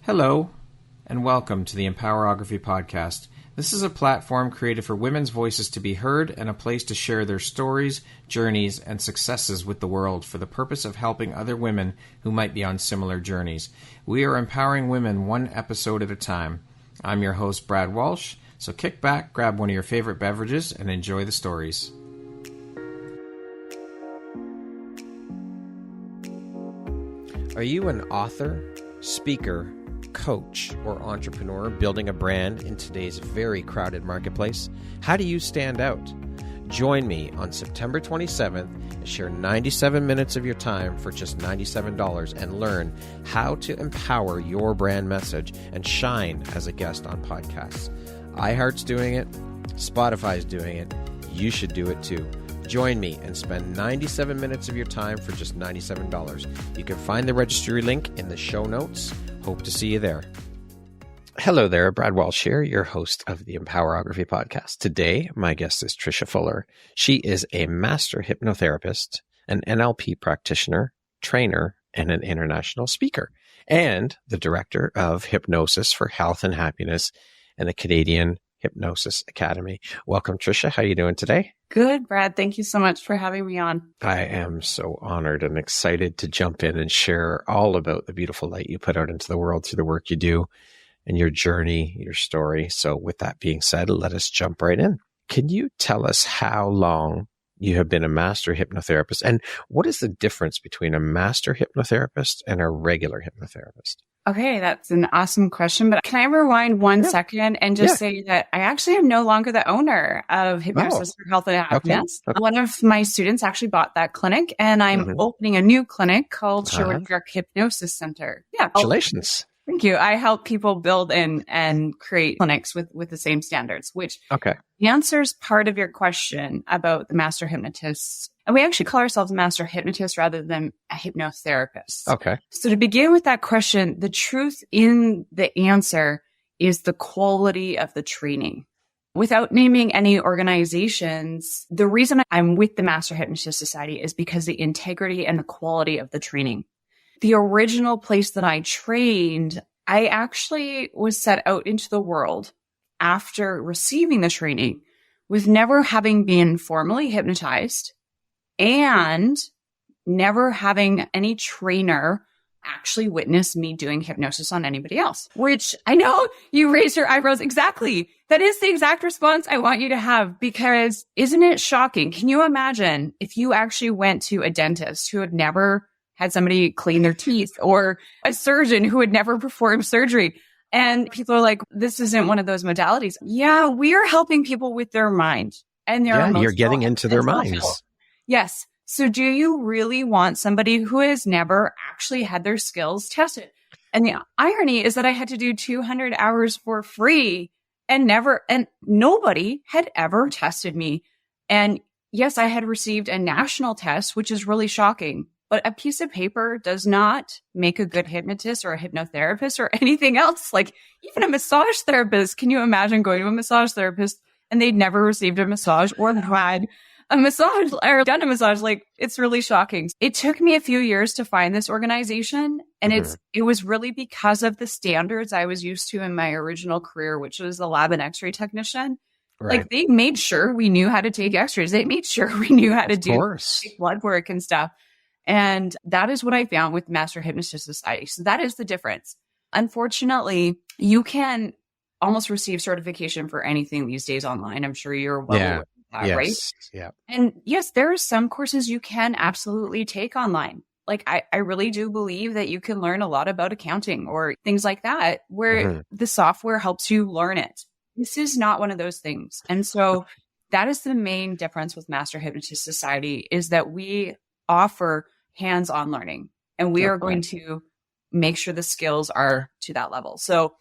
Hello, and welcome to the Empowerography Podcast. This is a platform created for women's voices to be heard and a place to share their stories, journeys, and successes with the world for the purpose of helping other women who might be on similar journeys. We are empowering women one episode at a time. I'm your host, Brad Walsh, so kick back, grab one of your favorite beverages, and enjoy the stories. Are you an author, speaker, coach, or entrepreneur building a brand in today's very crowded marketplace? How do you stand out? Join me on September 27th and share 97 minutes of your time for just $97 and learn how to empower your brand message and shine as a guest on podcasts. iHeart's doing it. Spotify's doing it. You should do it too. Join me and spend 97 minutes of your time for just $97. You can find the registry link in the show notes. Hope to see you there. Hello there, Brad Walsh here, your host of the Empowerography Podcast. Today, my guest is Trisha Fuller. She is a Master Hypnotherapist, an NLP Practitioner, trainer, and an international speaker, and the Director of Hypnosis for Health and Happiness and the Canadian Hypnosis Academy. Welcome, Trisha. How are you doing today? Good, Brad. Thank you so much for having me on. I am so honored and excited to jump in and share all about the beautiful light you put out into the world through the work you do and your journey, your story. So with that being said, let us jump right in. Can you tell us how long you have been a master hypnotherapist, and what is the difference between a master hypnotherapist and a regular hypnotherapist? Okay, that's an awesome question, but can I rewind one second and just say that I actually am no longer the owner of Hypnosis for Health and Happiness. Okay. One of my students actually bought that clinic, and I'm opening a new clinic called Sherwood Hypnosis Center. Yeah. Congratulations. Thank you. I help people build and create clinics with the same standards, which answers part of your question about the master hypnotists. And we actually call ourselves master hypnotists rather than a hypnotherapist. Okay. So to begin with that question, the truth in the answer is the quality of the training. Without naming any organizations, the reason I'm with the Master Hypnotist Society is because the integrity and the quality of the training. The original place that I trained, I actually was set out into the world after receiving the training with never having been formally hypnotized and never having any trainer actually witness me doing hypnosis on anybody else, which I know you raised your eyebrows. Exactly. That is the exact response I want you to have, because isn't it shocking? Can you imagine if you actually went to a dentist who had never had somebody clean their teeth, or a surgeon who had never performed surgery, and people are like, this isn't one of those modalities. Yeah, we are helping people with their mind and their emotional. You're getting into their minds. Yes. So do you really want somebody who has never actually had their skills tested? And the irony is that I had to do 200 hours for free and nobody had ever tested me. And yes, I had received a national test, which is really shocking. But a piece of paper does not make a good hypnotist or a hypnotherapist or anything else. Like even a massage therapist. Can you imagine going to a massage therapist and they'd never received a massage or had a massage or done a massage? Like, it's really shocking. It took me a few years to find this organization. And it was really because of the standards I was used to in my original career, which was a lab and x-ray technician. Right. Like they made sure we knew how to take x-rays. They made sure we knew how to do blood work and stuff. And that is what I found with Master Hypnotist Society. So that is the difference. Unfortunately, you can almost receive certification for anything these days online. I'm sure you're well aware of that, right? Yeah. And yes, there are some courses you can absolutely take online. Like I really do believe that you can learn a lot about accounting or things like that, where the software helps you learn it. This is not one of those things. And so that is the main difference with Master Hypnotist Society, is that we offer hands-on learning, and we are going to make sure the skills are to that level. So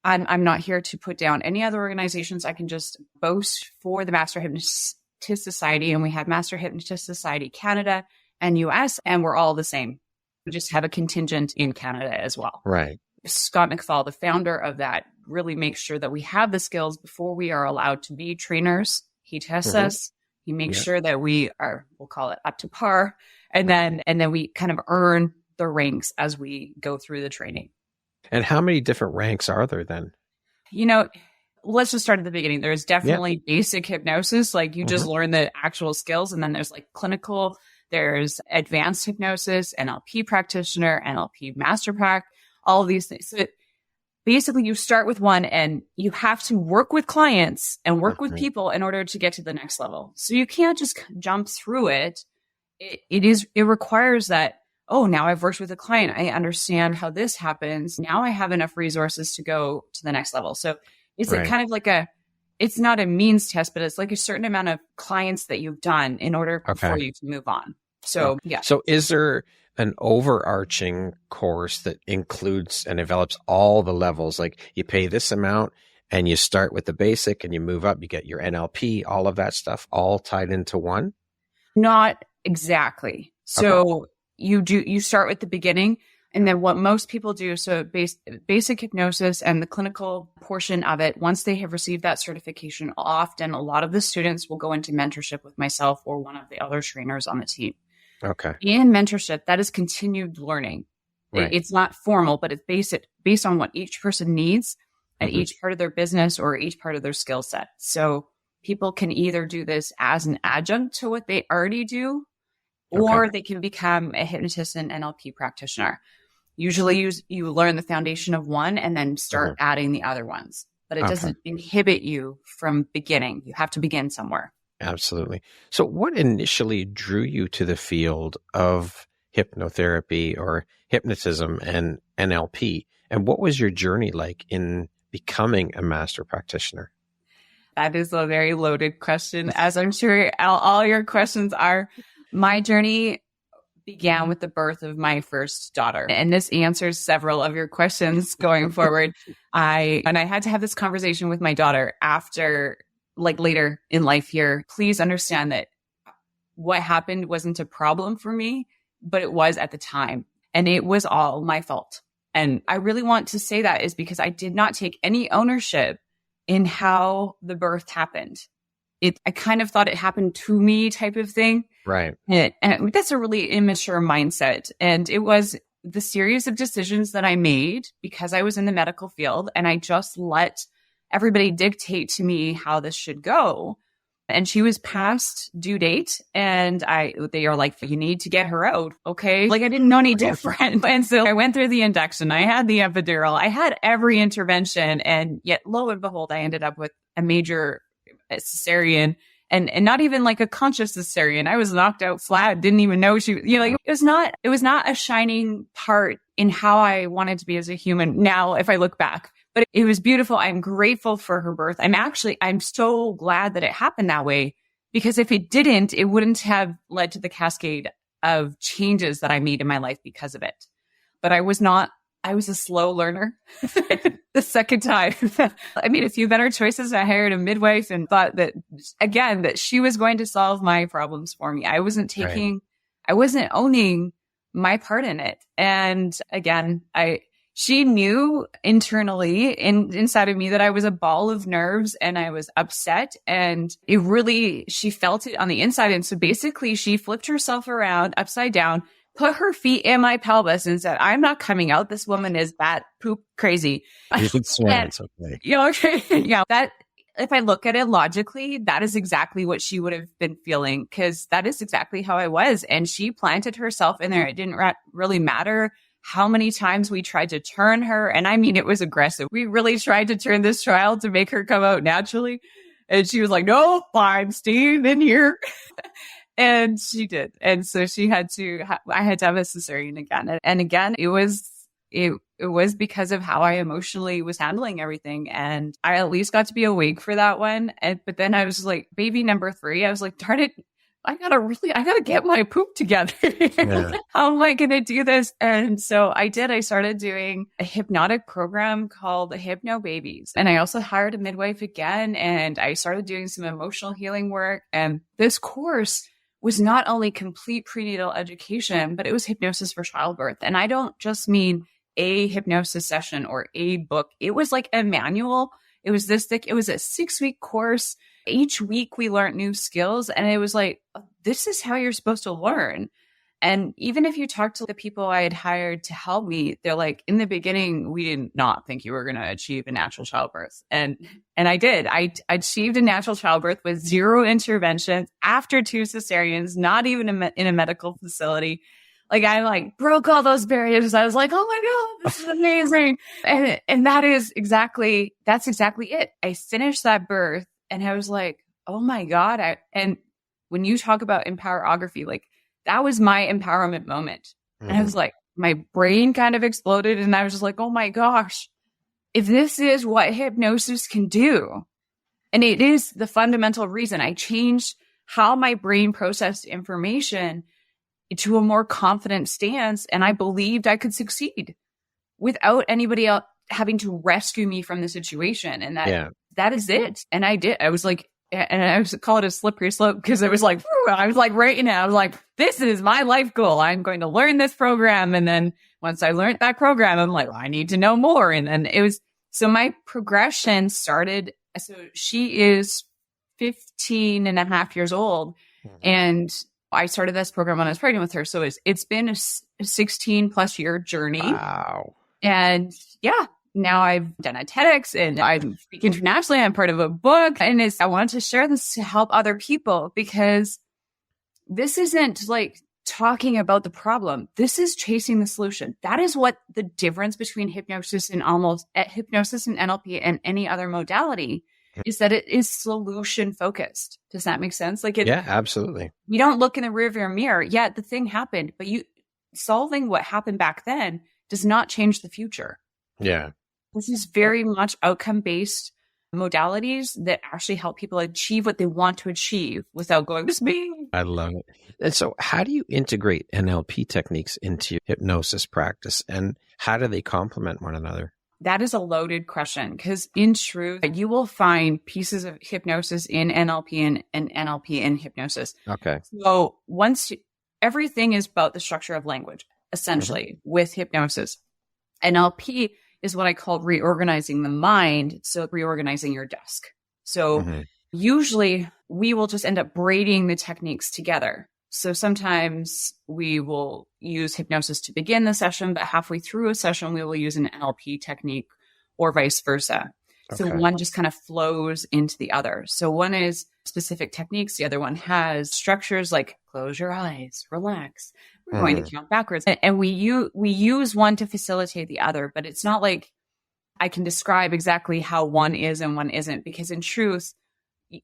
I'm not here to put down any other organizations. I can just boast for the Master Hypnotist Society, and we have Master Hypnotist Society Canada and US, and we're all the same. We just have a contingent in Canada as well. Right. Scott McFall, the founder of that, really makes sure that we have the skills before we are allowed to be trainers. He tests us. He makes sure that we are, we'll call it up to par. And then we kind of earn the ranks as we go through the training. And how many different ranks are there then? You know, let's just start at the beginning. There's Yeah. definitely basic hypnosis, like you just Mhm. learn the actual skills. And then there's like clinical, there's advanced hypnosis, NLP practitioner, NLP master prac, all of these things. So basically you start with one and you have to work with clients and work with Mhm. people in order to get to the next level. So you can't just jump through it. It requires that, oh, now I've worked with a client. I understand how this happens. Now I have enough resources to go to the next level. So it's Right. kind of like it's not a means test, but it's like a certain amount of clients that you've done in order for you to move on. So, yeah. So is there an overarching course that includes and develops all the levels? Like you pay this amount and you start with the basic and you move up, you get your NLP, all of that stuff, all tied into one? Not exactly. So you start with the beginning, and then what most people do, so basic hypnosis and the clinical portion of it, once they have received that certification, often a lot of the students will go into mentorship with myself or one of the other trainers on the team. Okay. In mentorship, that is continued learning. Right. It's not formal, but it's based on what each person needs at each part of their business or each part of their skill set. So people can either do this as an adjunct to what they already do, or they can become a hypnotist and NLP practitioner. Usually you learn the foundation of one and then start adding the other ones, but it doesn't inhibit you from beginning. You have to begin somewhere. Absolutely. So what initially drew you to the field of hypnotherapy or hypnotism and NLP? And what was your journey like in becoming a master practitioner? That is a very loaded question, as I'm sure all your questions are. My journey began with the birth of my first daughter, and this answers several of your questions going forward. I had to have this conversation with my daughter after, like later in life here. Please understand that what happened wasn't a problem for me, but it was at the time, and it was all my fault. And I really want to say that is because I did not take any ownership in how the birth happened. I kind of thought it happened to me type of thing. Right. And that's a really immature mindset. And it was the series of decisions that I made because I was in the medical field, and I just let everybody dictate to me how this should go. And she was past due date, and they are like, you need to get her out. Okay. Like I didn't know any different. And so I went through the induction. I had the epidural. I had every intervention. And yet lo and behold, I ended up with a major cesarean, and not even like a conscious cesarean. I was knocked out flat. Didn't even know like it was not a shining part in how I wanted to be as a human now, if I look back. But it was beautiful. I'm grateful for her birth. I'm so glad that it happened that way, because if it didn't, it wouldn't have led to the cascade of changes that I made in my life because of it. But I was a slow learner. The second time, I made a few better choices. I hired a midwife and thought that, again, that she was going to solve my problems for me. I wasn't owning my part in it. And again, she knew internally inside of me that I was a ball of nerves and I was upset, and she felt it on the inside. And so basically she flipped herself around upside down, put her feet in my pelvis and said, I'm not coming out. This woman is bat poop crazy. You can swear. It's okay. Okay. Yeah. That, if I look at it logically, that is exactly what she would have been feeling, because that is exactly how I was. And she planted herself in there. It didn't really matter how many times we tried to turn her. And I mean, it was aggressive. We really tried to turn this child to make her come out naturally. And she was like, no, I'm staying in here. And she did. And so I had to have a cesarean again. And again, it was because of how I emotionally was handling everything. And I at least got to be awake for that one. But then I was like, baby number 3, I was like, darn it, I gotta get my poop together. Yeah. How am I going to do this? And so I did. I started doing a hypnotic program called Hypnobabies. And I also hired a midwife again. And I started doing some emotional healing work. And this course was not only complete prenatal education, but it was hypnosis for childbirth. And I don't just mean a hypnosis session or a book. It was like a manual. It was this thick. It was a 6-week course. Each week we learned new skills. And it was like, this is how you're supposed to learn. And even if you talk to the people I had hired to help me, they're like, in the beginning, we did not think you were going to achieve a natural childbirth. And I did. I achieved a natural childbirth with 0 interventions after 2 cesareans, not even in a medical facility. Like I broke all those barriers. I was like, oh my God, this is amazing. And that's exactly it. I finished that birth and I was like, oh my God. And when you talk about empowerography, like that was my empowerment moment. Mm-hmm. And I was like, my brain kind of exploded and I was just like, oh my gosh, if this is what hypnosis can do, and it is the fundamental reason I changed how my brain processed information to a more confident stance. And I believed I could succeed without anybody else having to rescue me from the situation. And that is it. And I did. I was like, and I was call it a slippery slope because it was like, I was like right now, I was like, this is my life goal. I'm going to learn this program. And then once I learned that program, I'm like, well, I need to know more. And then it was, so my progression started. So she is 15 and a half years old. And I started this program when I was pregnant with her. So it's been a 16 plus year journey. Wow. And yeah, now I've done a TEDx and I speak internationally. I'm part of a book and I wanted to share this to help other people because this isn't like talking about the problem. This is chasing the solution. That is what the difference between hypnosis and NLP and any other modality is, that it is solution focused. Does that make sense? Yeah, absolutely. You don't look in the rearview mirror. Yeah, the thing happened, but solving what happened back then does not change the future. Yeah. This is very much outcome-based modalities that actually help people achieve what they want to achieve without going, this me. I love it. And so how do you integrate NLP techniques into your hypnosis practice and how do they complement one another? That is a loaded question because in truth, you will find pieces of hypnosis in NLP and NLP in hypnosis. Okay. So everything is about the structure of language, essentially, with hypnosis. NLP is what I call reorganizing the mind. So reorganizing your desk. So usually we will just end up braiding the techniques together. So sometimes we will use hypnosis to begin the session, but halfway through a session, we will use an NLP technique or vice versa. Okay. So one just kind of flows into the other. So one is specific techniques. The other one has structures like close your eyes, relax. We're going to count backwards. And we use one to facilitate the other, but it's not like I can describe exactly how one is and one isn't, because in truth,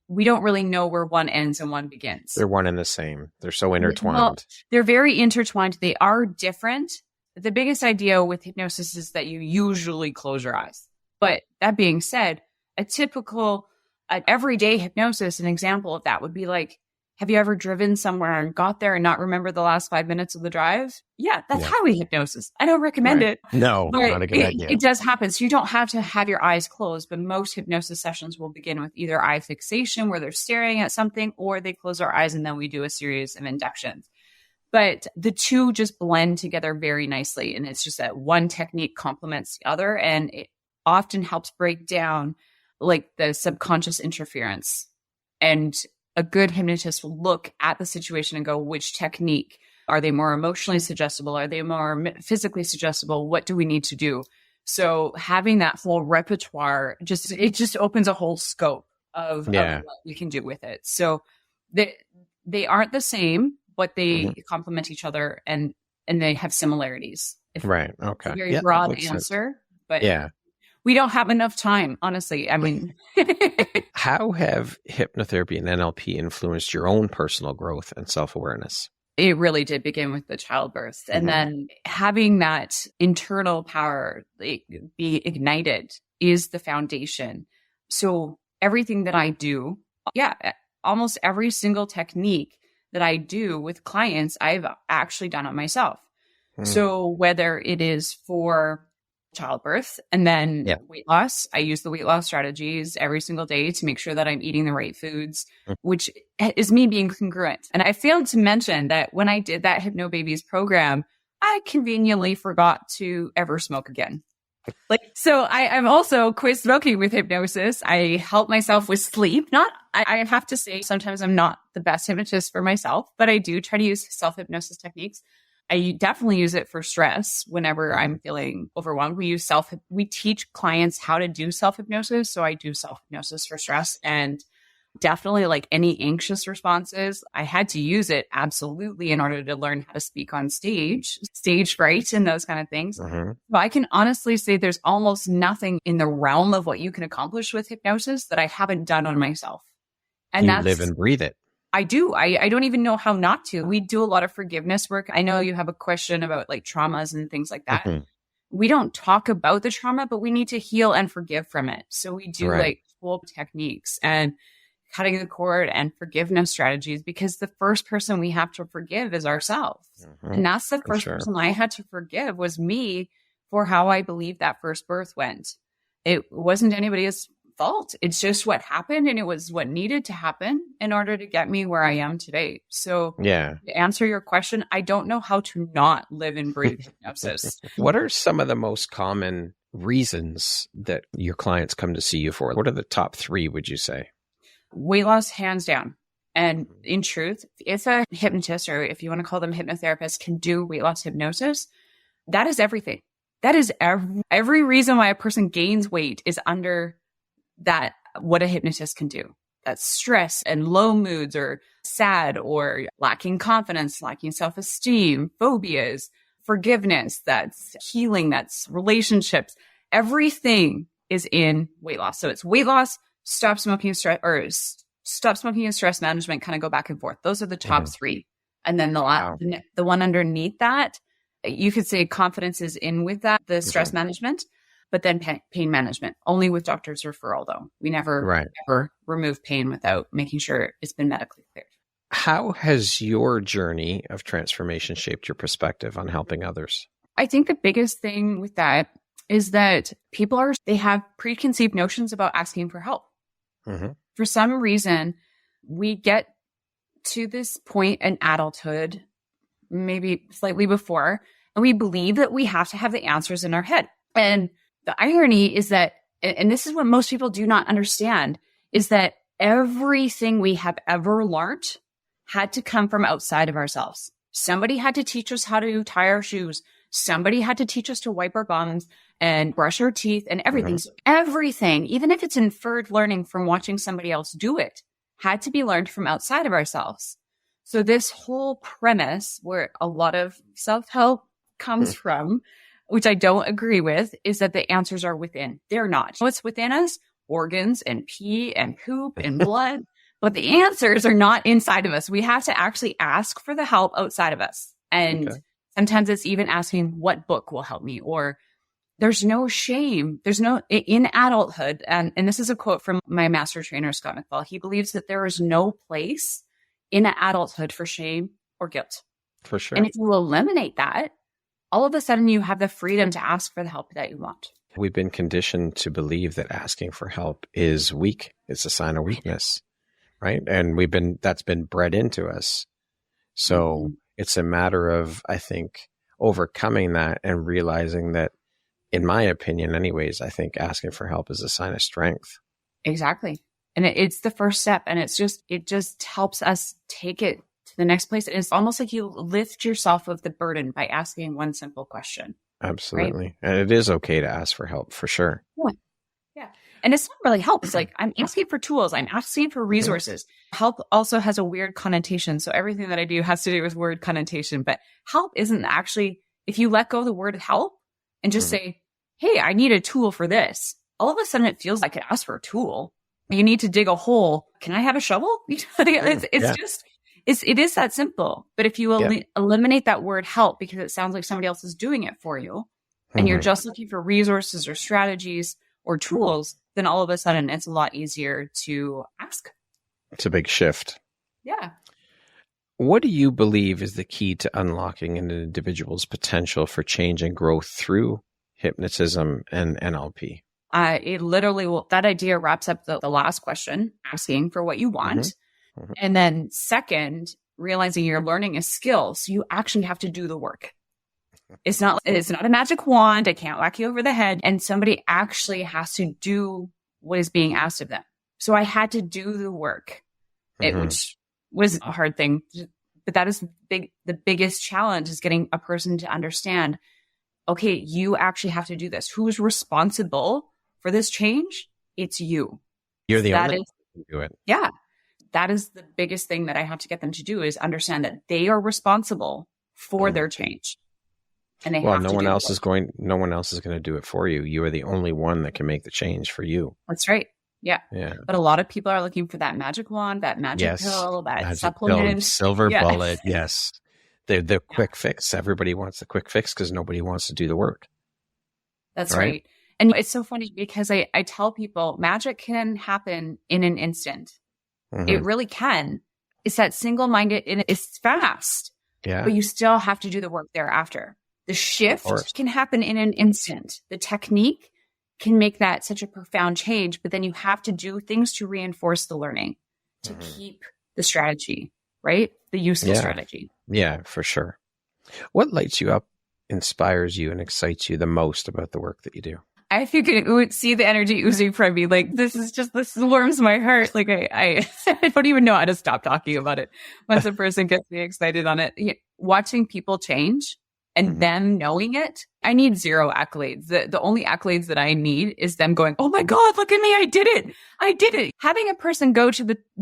we don't really know where one ends and one begins. They're one and the same. They're so intertwined. Well, they're very intertwined. They are different. The biggest idea with hypnosis is that you usually close your eyes. But that being said, a typical everyday hypnosis, an example of that would be like, have you ever driven somewhere and got there and not remember the last 5 minutes of the drive? Yeah, that's highway hypnosis. I don't recommend it. No, not a good idea. It does happen. So you don't have to have your eyes closed, but most hypnosis sessions will begin with either eye fixation where they're staring at something, or they close our eyes and then we do a series of inductions. But the two just blend together very nicely. And it's just that one technique complements the other. And it often helps break down like the subconscious interference. And a good hypnotist will look at the situation and go, which technique? Are they more emotionally suggestible? Are they more physically suggestible? What do we need to do? So having that whole repertoire, it just opens a whole scope of what we can do with it. So they aren't the same, but they complement each other and they have similarities. Right. Okay. It's a very broad answer, but we don't have enough time, honestly. I mean, how have hypnotherapy and NLP influenced your own personal growth and self-awareness? It really did begin with the childbirth. And then having that internal power be ignited is the foundation. So everything that I do, almost every single technique that I do with clients, I've actually done it myself. So whether it is for childbirth and then weight loss, I use the weight loss strategies every single day to make sure that I'm eating the right foods, which is me being congruent. And I failed to mention that when I did that Hypnobabies program, I conveniently forgot to ever smoke again. So I'm also quit smoking with hypnosis. I help myself with sleep. I have to say, sometimes I'm not the best hypnotist for myself, but I do try to use self-hypnosis techniques. I definitely use it for stress whenever I'm feeling overwhelmed. We teach clients how to do self-hypnosis. So I do self-hypnosis for stress, and definitely like any anxious responses, I had to use it absolutely in order to learn how to speak on stage fright and those kind of things. Mm-hmm. But I can honestly say there's almost nothing in the realm of what you can accomplish with hypnosis that I haven't done on myself. And you live and breathe it. I do. I don't even know how not to. We do a lot of forgiveness work. I know you have a question about like traumas and things like that. Mm-hmm. We don't talk about the trauma, but we need to heal and forgive from it. So we do like full techniques and cutting the cord and forgiveness strategies, because the first person we have to forgive is ourselves. Mm-hmm. And that's the first person I had to forgive was me for how I believe that first birth went. It wasn't anybody's fault. It's just what happened, and it was what needed to happen in order to get me where I am today. So to answer your question, I don't know how to not live and breathe hypnosis. What are some of the most common reasons that your clients come to see you for? What are the top 3, would you say? Weight loss, hands down. And in truth, if a hypnotist, or if you want to call them hypnotherapists, can do weight loss hypnosis, that is everything. That is every reason why a person gains weight is under that, what a hypnotist can do. That's stress and low moods, or sad, or lacking confidence, lacking self-esteem, phobias, forgiveness, that's healing, that's relationships. Everything is in weight loss. So it's weight loss, stop smoking and stress management, kind of go back and forth. Those are the top 3. And then the one underneath that, you could say confidence is in with that, the stress management, but then pain management, only with doctor's referral though. We never ever remove pain without making sure it's been medically cleared. How has your journey of transformation shaped your perspective on helping others? I think the biggest thing with that is that they have preconceived notions about asking for help. Mm-hmm. For some reason, we get to this point in adulthood, maybe slightly before, and we believe that we have to have the answers in our head. And the irony is that, and this is what most people do not understand, is that everything we have ever learned had to come from outside of ourselves. Somebody had to teach us how to tie our shoes. Somebody had to teach us to wipe our bums and brush our teeth and everything. Mm-hmm. So everything, even if it's inferred learning from watching somebody else do it, had to be learned from outside of ourselves. So this whole premise where a lot of self-help comes from, which I don't agree with, is that the answers are within. They're not. What's within us? Organs and pee and poop and blood. But the answers are not inside of us. We have to actually ask for the help outside of us. And sometimes it's even asking what book will help me, or there's no shame. There's no, in adulthood. And this is a quote from my master trainer, Scott McFall. He believes that there is no place in adulthood for shame or guilt. For sure. And if you eliminate that, all of a sudden you have the freedom to ask for the help that you want. We've been conditioned to believe that asking for help is weak. It's a sign of weakness, right? And that's been bred into us. So it's a matter of, I think, overcoming that and realizing that, in my opinion anyways, I think asking for help is a sign of strength. Exactly. And it's the first step. And it just helps us take it to the next place. It's almost like you lift yourself of the burden by asking one simple question. Absolutely. Right? And it is okay to ask for help, for sure. Yeah. And it's not really help. It's like, I'm asking for tools. I'm asking for resources. Help also has a weird connotation. So everything that I do has to do with word connotation. But help isn't actually, if you let go of the word help and just say, hey, I need a tool for this, all of a sudden it feels like I asked for a tool. You need to dig a hole. Can I have a shovel? It is that simple. But if you eliminate that word help, because it sounds like somebody else is doing it for you, and you're just looking for resources or strategies or tools, then all of a sudden it's a lot easier to ask. It's a big shift. Yeah. What do you believe is the key to unlocking an individual's potential for change and growth through hypnotism and NLP? It literally that idea wraps up the last question, asking for what you want. And then second, realizing you're learning a skill. So you actually have to do the work. It's not a magic wand. I can't whack you over the head. And somebody actually has to do what is being asked of them. So I had to do the work, which was a hard thing. But that is the biggest challenge, is getting a person to understand, okay, you actually have to do this. Who's responsible for this change? It's you. You're the only one who can do it. Yeah. That is the biggest thing that I have to get them to do, is understand that they are responsible for their change. And they have no to one else is going to do it for you. You are the only one that can make the change for you. That's right. Yeah. Yeah. But a lot of people are looking for that magic wand, that magic pill, that magic supplement. Pill, silver bullet. Yes. The quick fix. Everybody wants the quick fix because nobody wants to do the work. That's right. And it's so funny because I tell people magic can happen in an instant. It really can. It's that single-minded, and it's fast. Yeah. But you still have to do the work thereafter. The shift can happen in an instant. The technique can make that such a profound change, but then you have to do things to reinforce the learning, to keep the strategy, right? The useful strategy. Yeah, for sure. What lights you up, inspires you, and excites you the most about the work that you do? I think it would see the energy oozing from me. Like, this warms my heart. Like, I don't even know how to stop talking about it once a person gets me excited on it. Watching people change and them knowing it, I need zero accolades. The only accolades that I need is them going, oh my God, look at me. I did it. I did it. Having a person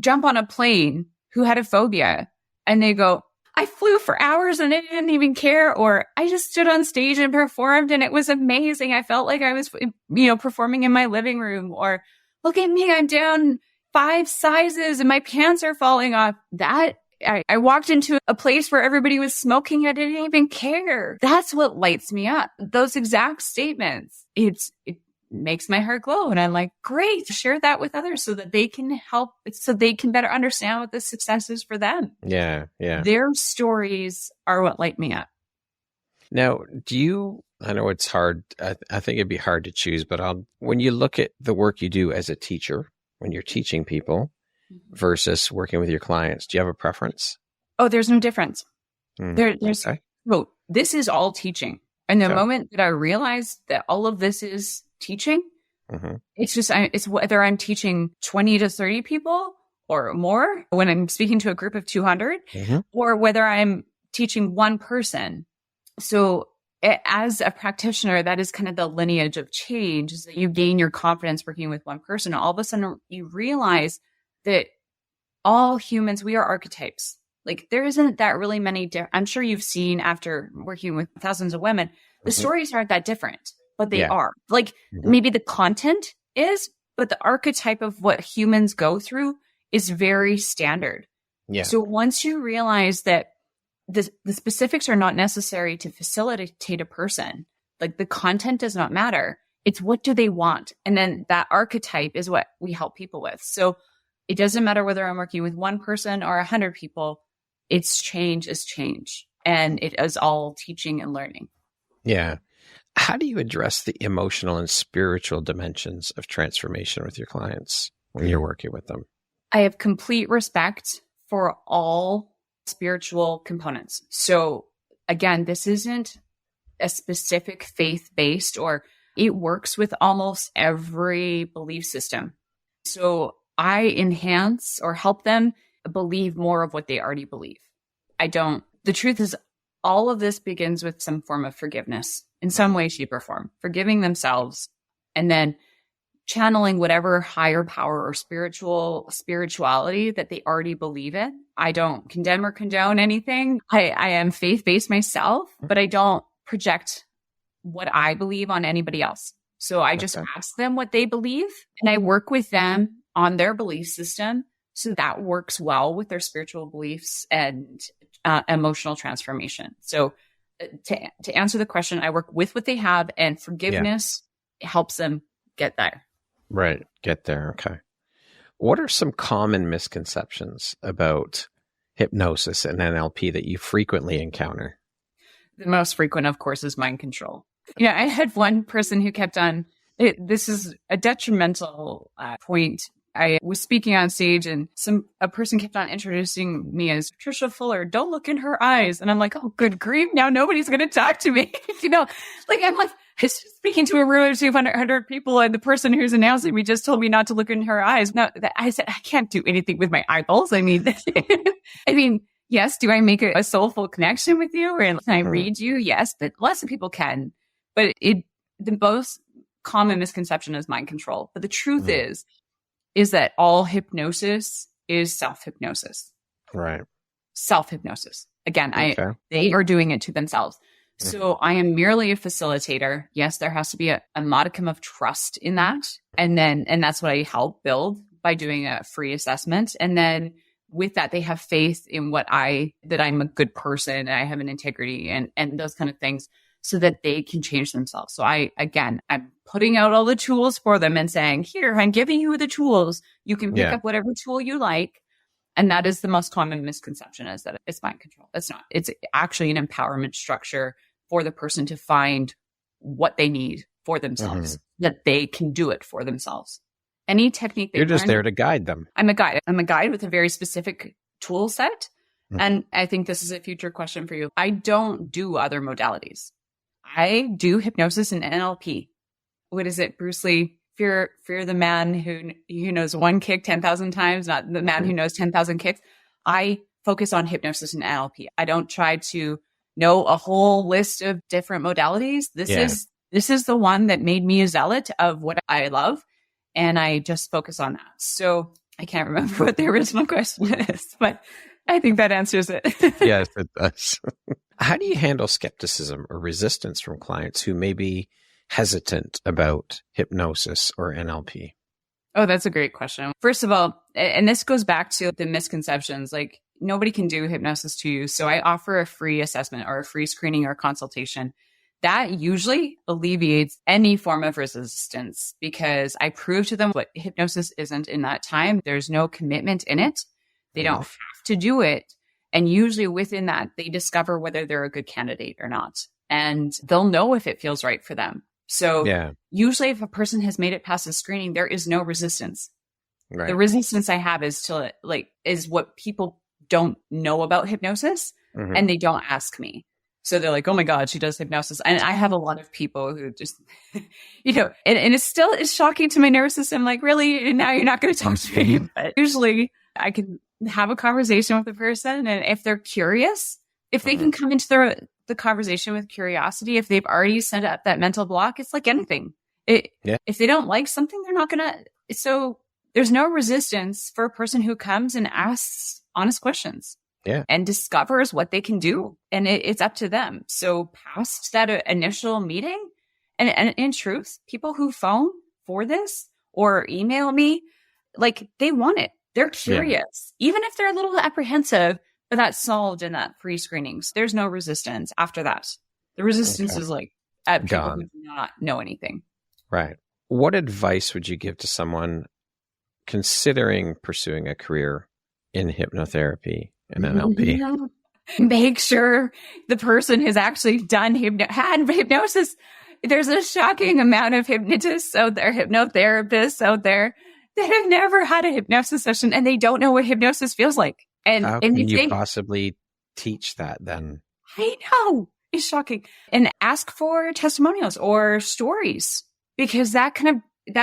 jump on a plane who had a phobia and they go, I flew for hours and I didn't even care. Or I just stood on stage and performed and it was amazing. I felt like I was, performing in my living room. Or look at me, I'm down 5 sizes and my pants are falling off. I walked into a place where everybody was smoking. I didn't even care. That's what lights me up. Those exact statements. It makes my heart glow. And I'm like, great, share that with others so that they can help, so they can better understand what the success is for them. Yeah. Yeah. Their stories are what light me up. Now, I know it's hard. I think it'd be hard to choose, but when you look at the work you do as a teacher, when you're teaching people versus working with your clients, do you have a preference? Oh, there's no difference. This is all teaching. And the moment that I realized that all of this is teaching, it's whether I'm teaching 20 to 30 people or more when I'm speaking to a group of 200 or whether I'm teaching one person. So as a practitioner, that is kind of the lineage of change, is that you gain your confidence working with one person. All of a sudden you realize that all humans, we are archetypes. Like, there isn't that really many. I'm sure you've seen, after working with thousands of women, the stories aren't that different, but they are. Like, maybe the content is, but the archetype of what humans go through is very standard. Yeah. So once you realize that the specifics are not necessary to facilitate a person, like the content does not matter. It's what do they want? And then that archetype is what we help people with. So it doesn't matter whether I'm working with one person or 100 people. It's change is change. And it is all teaching and learning. Yeah. How do you address the emotional and spiritual dimensions of transformation with your clients when you're working with them? I have complete respect for all spiritual components. So again, this isn't a specific faith-based, or it works with almost every belief system. So I enhance or help them believe more of what they already believe. The truth is, all of this begins with some form of forgiveness in some way, shape, or form, forgiving themselves, and then channeling whatever higher power or spirituality that they already believe in. I don't condemn or condone anything. I am faith-based myself, but I don't project what I believe on anybody else. So I just ask them what they believe, and I work with them on their belief system so that works well with their spiritual beliefs and emotional transformation. So to answer the question, I work with what they have, and forgiveness helps them get there. Right. Get there. Okay. What are some common misconceptions about hypnosis and NLP that you frequently encounter? The most frequent, of course, is mind control. Yeah, I had one person who kept on, this is a detrimental point I was speaking on stage and a person kept on introducing me as Trisha Fuller. Don't look in her eyes. And I'm like, oh, good grief. Now nobody's going to talk to me. I'm like, I was speaking to a room of 200 people and the person who's announcing me just told me not to look in her eyes. No, I said, I can't do anything with my eyeballs. I mean, yes. Do I make a soulful connection with you? Or can I read you? Yes, but lots of people can. But the most common misconception is mind control. But the truth is that all hypnosis is self-hypnosis. Right. Self-hypnosis. Again, they are doing it to themselves. So I am merely a facilitator. Yes, there has to be a modicum of trust in that. And that's what I help build by doing a free assessment. And then with that, they have faith in that I'm a good person and I have an integrity and those kind of things so that they can change themselves. So I'm putting out all the tools for them and saying, here, I'm giving you the tools. You can pick up whatever tool you like. And that is the most common misconception, is that it's mind control. It's not. It's actually an empowerment structure for the person to find what they need for themselves, that they can do it for themselves. Any technique you're just there to guide them. I'm a guide. I'm a guide with a very specific tool set. And I think this is a future question for you. I don't do other modalities. I do hypnosis and NLP. What is it, Bruce Lee? Fear the man who knows one kick 10,000 times, not the man who knows 10,000 kicks. I focus on hypnosis and NLP. I don't try to know a whole list of different modalities. This is the one that made me a zealot of what I love. And I just focus on that. So I can't remember what the original question is, but I think that answers it. Yes, it does. How do you handle skepticism or resistance from clients who may be hesitant about hypnosis or NLP? Oh, that's a great question. First of all, and this goes back to the misconceptions, like nobody can do hypnosis to you. So I offer a free assessment or a free screening or consultation. That usually alleviates any form of resistance because I prove to them what hypnosis isn't in that time. There's no commitment in it. They don't have to do it. And usually within that, they discover whether they're a good candidate or not. And they'll know if it feels right for them. So usually if a person has made it past the screening, there is no resistance. Right. The resistance I have is is what people don't know about hypnosis and they don't ask me. So they're like, oh my God, she does hypnosis. And I have a lot of people who just, and it's shocking to my nervous system. Like, really? Now you're not going to talk to me. But usually I can have a conversation with the person. And if they're curious, if they can come into the conversation with curiosity, if they've already set up that mental block, it's like anything. If they don't like something, they're not going to. So there's no resistance for a person who comes and asks honest questions. And discovers what they can do. And it's up to them. So past that initial meeting, and in truth, people who phone for this or email me, like they want it. They're curious. Even if they're a little apprehensive, but that's solved in that free screenings. There's no resistance after that. The resistance is like at people who do not know anything. Right. What advice would you give to someone considering pursuing a career in hypnotherapy and NLP? Make sure the person has actually had hypnosis. There's a shocking amount of hypnotists out there, hypnotherapists out there that have never had a hypnosis session and they don't know what hypnosis feels like. And how can you possibly teach that then? I know. It's shocking. And ask for testimonials or stories because that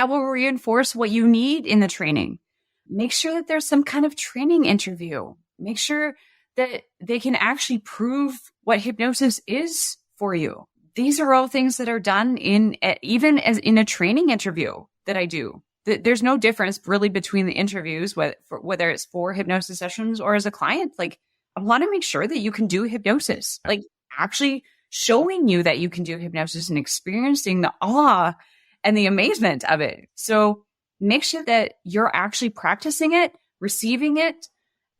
will reinforce what you need in the training. Make sure that there's some kind of training interview. Make sure that they can actually prove what hypnosis is for you. These are all things that are done even as in a training interview that I do. There's no difference really between the interviews, whether it's for hypnosis sessions or as a client. Like, I want to make sure that you can do hypnosis, like actually showing you that you can do hypnosis and experiencing the awe and the amazement of it. So make sure that you're actually practicing it, receiving it,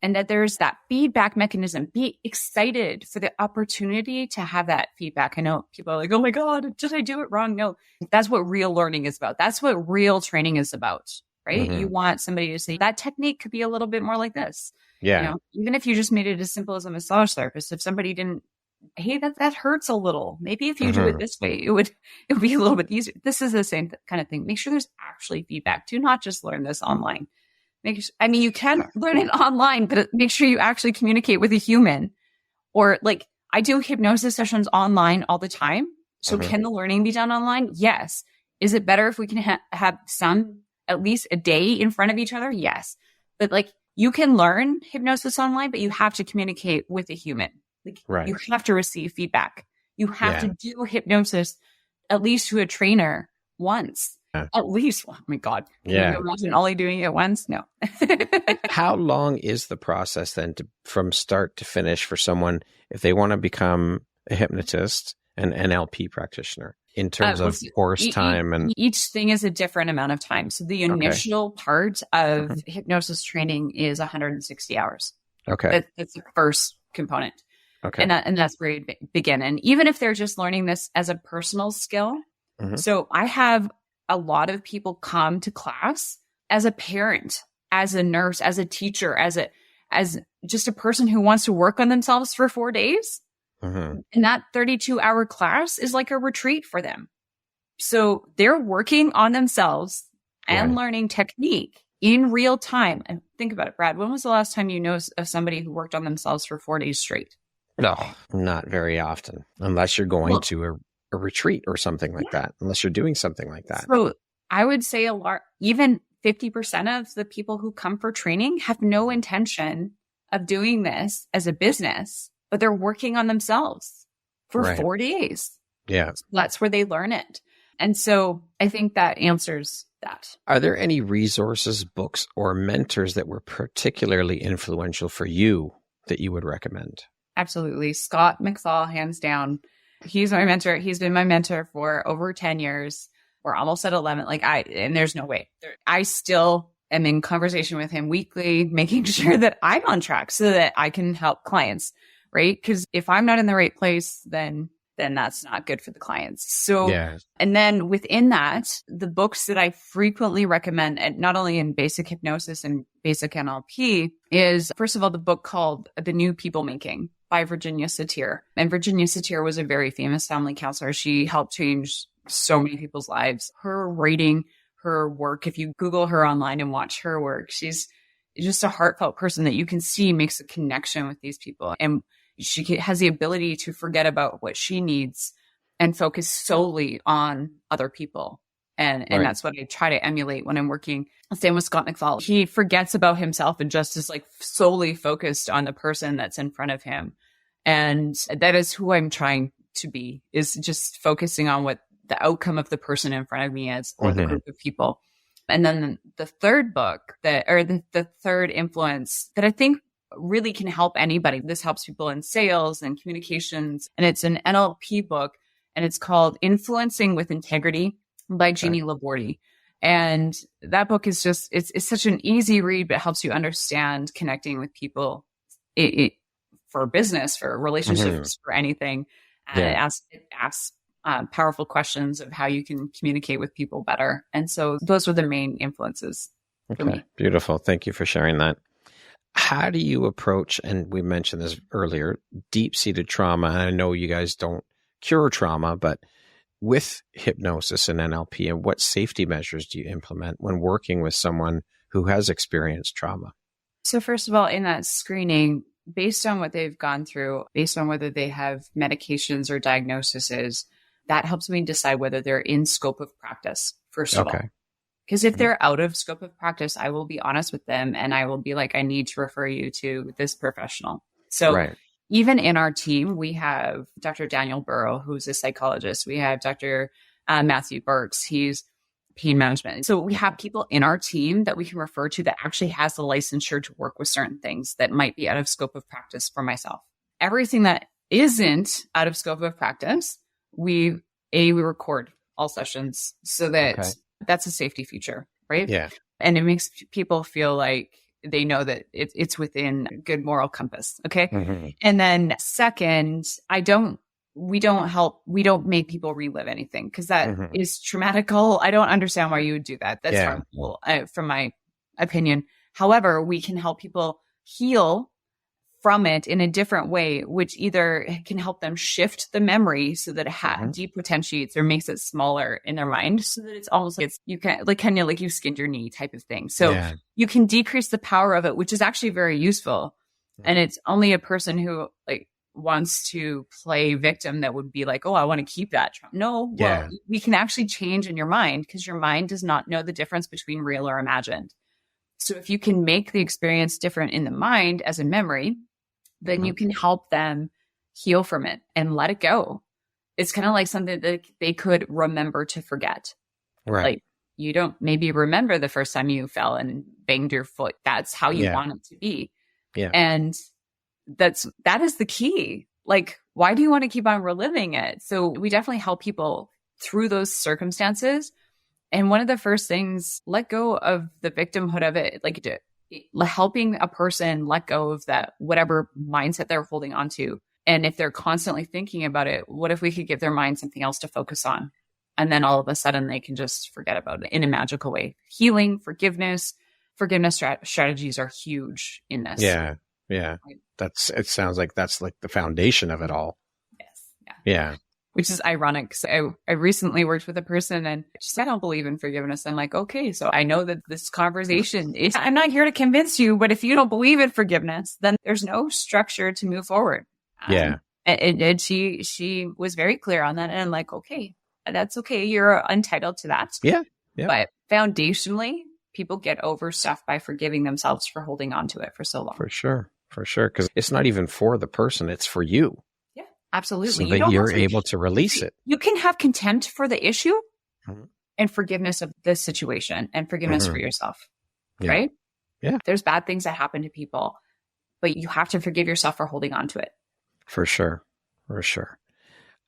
and that there's that feedback mechanism. Be excited for the opportunity to have that feedback. I know people are like, oh my God, did I do it wrong? No, that's what real learning is about. That's what real training is about, right? You want somebody to say that technique could be a little bit more like this. Yeah. Even if you just made it as simple as a massage therapist, if somebody didn't, hey, that hurts a little. Maybe if you do it this way, it would be a little bit easier. This is the same kind of thing. Make sure there's actually feedback. Do not just learn this online. You can learn it online, but make sure you actually communicate with a human. Or like, I do hypnosis sessions online all the time. So can the learning be done online? Yes. Is it better if we can have some, at least a day in front of each other? Yes. But like, you can learn hypnosis online, but you have to communicate with a human. Like, you have to receive feedback. You have to do hypnosis at least to a trainer once. At least. Oh my God. Can you imagine only doing it once? No. How long is the process then from start to finish for someone if they want to become a hypnotist, an NLP practitioner, in terms of course time? And each thing is a different amount of time. So the initial part of hypnosis training is 160 hours. Okay. That's the first component. Okay. And that's where you begin. And even if they're just learning this as a personal skill. So I have a lot of people come to class as a parent, as a nurse, as a teacher, as just a person who wants to work on themselves for 4 days. And that 32-hour class is like a retreat for them. So they're working on themselves and learning technique in real time. And think about it, Brad. When was the last time you know of somebody who worked on themselves for 4 days straight? No, not very often, unless you're going to a retreat or something like that, unless you're doing something like that. So I would say even 50% of the people who come for training have no intention of doing this as a business, but they're working on themselves for 4 days. Yeah. So that's where they learn it. And so I think that answers that. Are there any resources, books, or mentors that were particularly influential for you that you would recommend? Absolutely. Scott McFall, hands down. He's my mentor. He's been my mentor for over 10 years. We're almost at 11. And there's no way. I still am in conversation with him weekly, making sure that I'm on track so that I can help clients, right? Because if I'm not in the right place, then that's not good for the clients. So, and then within that, the books that I frequently recommend, and not only in basic hypnosis and basic NLP, is first of all, the book called The New People Making by Virginia Satir. And Virginia Satir was a very famous family counselor. She helped change so many people's lives. Her writing, her work, if you Google her online and watch her work, she's just a heartfelt person that you can see makes a connection with these people. And she has the ability to forget about what she needs and focus solely on other people. And that's what I try to emulate when I'm working. Same with Scott McFall. He forgets about himself and just is like solely focused on the person that's in front of him. And that is who I'm trying to be, is just focusing on what the outcome of the person in front of me is, or the group of people. And then the third book the third influence that I think really can help anybody. This helps people in sales and communications. And it's an NLP book, and it's called Influencing with Integrity by Jeannie Labordi. And that book is just, it's such an easy read, but it helps you understand connecting with people for business, for relationships, for anything. And it asks powerful questions of how you can communicate with people better. And so those were the main influences for me. Beautiful. Thank you for sharing that. How do you approach, and we mentioned this earlier, deep-seated trauma? I know you guys don't cure trauma, but with hypnosis and NLP, and what safety measures do you implement when working with someone who has experienced trauma? So first of all, in that screening, based on what they've gone through, based on whether they have medications or diagnoses, that helps me decide whether they're in scope of practice, first of all. Because if they're out of scope of practice, I will be honest with them and I will be like, I need to refer you to this professional. So even in our team, we have Dr. Daniel Burrow, who's a psychologist. We have Dr. Matthew Burks. He's pain management. So we have people in our team that we can refer to that actually has the licensure to work with certain things that might be out of scope of practice for myself. Everything that isn't out of scope of practice, we record all sessions so that that's a safety feature, right? Yeah. And it makes people feel like they know that it's within a good moral compass. Okay. And then second, we don't make people relive anything because that is traumatical. I don't understand why you would do that. That's harmful from my opinion. However, we can help people heal from it in a different way, which either can help them shift the memory so that it depotentiates or makes it smaller in their mind, so that it's almost like you can like kind of like you skinned your knee type of thing. So you can decrease the power of it, which is actually very useful. And it's only a person who like wants to play victim that would be like, oh, I want to keep that trauma. No, well, we can actually change in your mind, because your mind does not know the difference between real or imagined. So if you can make the experience different in the mind as a memory, then you can help them heal from it and let it go. It's kind of like something that they could remember to forget. Right. Like you don't maybe remember the first time you fell and banged your foot. That's how you want it to be. Yeah. And that is the key. Like, why do you want to keep on reliving it? So we definitely help people through those circumstances. And one of the first things, let go of the victimhood of it, like helping a person let go of that, whatever mindset they're holding on to. And if they're constantly thinking about it, what if we could give their mind something else to focus on? And then all of a sudden they can just forget about it in a magical way. Healing, forgiveness strategies are huge in this. Yeah. Yeah. It sounds like that's like the foundation of it all. Yes. Yeah. Which is ironic. So I recently worked with a person and she said, I don't believe in forgiveness. I'm like, okay, so I know that this conversation is, I'm not here to convince you, but if you don't believe in forgiveness, then there's no structure to move forward. And she was very clear on that. And I'm like, okay, that's okay. You're entitled to that. Yeah. But foundationally, people get over stuff by forgiving themselves for holding on to it for so long. For sure. Because it's not even for the person, it's for you. Absolutely. So that you're able to release it. You can have contempt for the issue and forgiveness of the situation and forgiveness for yourself, right? Yeah. There's bad things that happen to people, but you have to forgive yourself for holding on to it. For sure.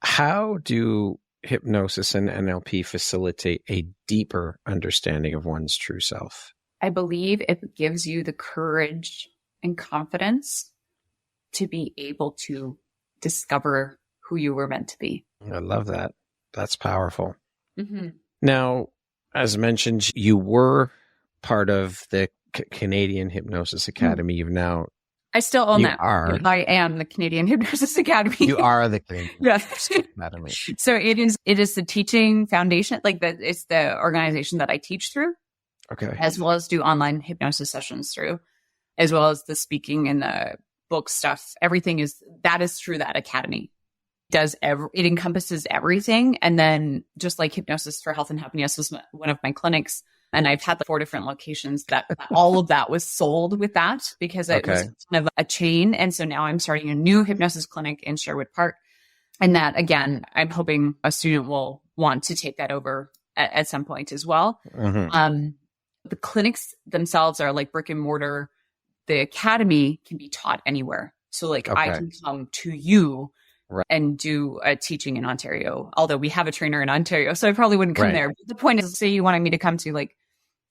How do hypnosis and NLP facilitate a deeper understanding of one's true self? I believe it gives you the courage and confidence to be able to discover who you were meant to be. I love that. That's powerful. Now, as mentioned, you were part of the Canadian Hypnosis Academy. You've now... I still own that. Are. I am the Canadian Hypnosis Academy. You are the Canadian Academy. So it is the teaching foundation, it's the organization that I teach through. Okay. As well as do online hypnosis sessions through, as well as the speaking and the book stuff. Everything is through that academy. It encompasses everything. And then just like Hypnosis for Health and Happiness was one of my clinics. And I've had 4 different locations that all of that was sold with that, because it was kind of a chain. And so now I'm starting a new hypnosis clinic in Sherwood Park. And that, again, I'm hoping a student will want to take that over at some point as well. The clinics themselves are like brick and mortar. The academy can be taught anywhere. So I can come to you and do a teaching in Ontario, although we have a trainer in Ontario, so I probably wouldn't come there. But the point is, say you wanted me to come to